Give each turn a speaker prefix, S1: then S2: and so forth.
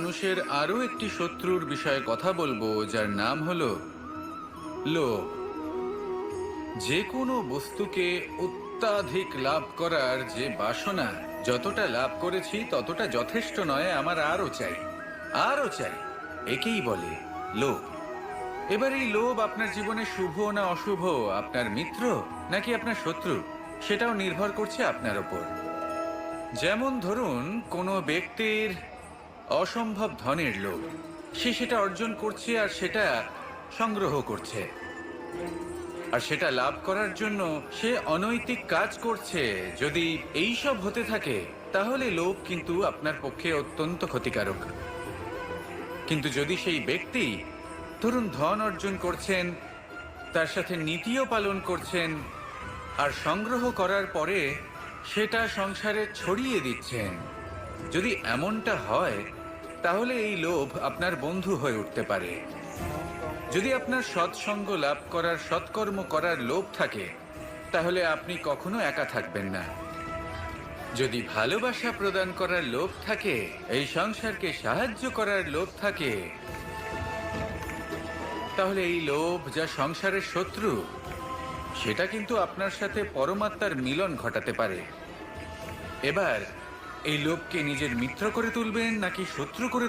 S1: মানুষের আরো একটি শত্রুর বিষয়ে কথা বলবো, যার নাম হলো লোভ। যে কোনো বস্তুকে অত্যাধিক লাভ করার যে বাসনা, যতটা লাভ করেছি ততটা যথেষ্ট নয়, আমার আরো চাই, আরো চাই, একেই বলে লোভ। এবার এই লোভ আপনার জীবনে শুভ না অশুভ, আপনার মিত্র নাকি আপনার শত্রু, সেটাও নির্ভর করছে আপনার ওপর। যেমন ধরুন, কোনো ব্যক্তির অসম্ভব ধনের লোভ, সে সেটা অর্জন করছে আর সেটা সংগ্রহ করছে, আর সেটা লাভ করার জন্য সে অনৈতিক কাজ করছে। যদি এই সব হতে থাকে তাহলে লোভ কিন্তু আপনার পক্ষে অত্যন্ত ক্ষতিকারক। কিন্তু যদি সেই ব্যক্তি ধরুন ধন অর্জন করছেন, তার সাথে নীতিও পালন করছেন, আর সংগ্রহ করার পরে সেটা সংসারে ছড়িয়ে দিচ্ছেন, যদি এমনটা হয় তাহলে এই লোভ আপনার বন্ধু হয়ে উঠতে পারে। যদি আপনার সৎসঙ্গ লাভ করার, সৎকর্ম করার লোভ থাকে, তাহলে আপনি কখনো একা থাকবেন না। যদি ভালোবাসা প্রদান করার লোভ থাকে, এই সংসারকে সাহায্য করার লোভ থাকে, তাহলে এই লোভ, যা সংসারের শত্রু, সেটা কিন্তু আপনার সাথে পরমাত্মার মিলন ঘটাতে পারে। এবার এই লোভকে নিজের মিত্র করে তুলবেন নাকি শত্রু করে তুলবেন?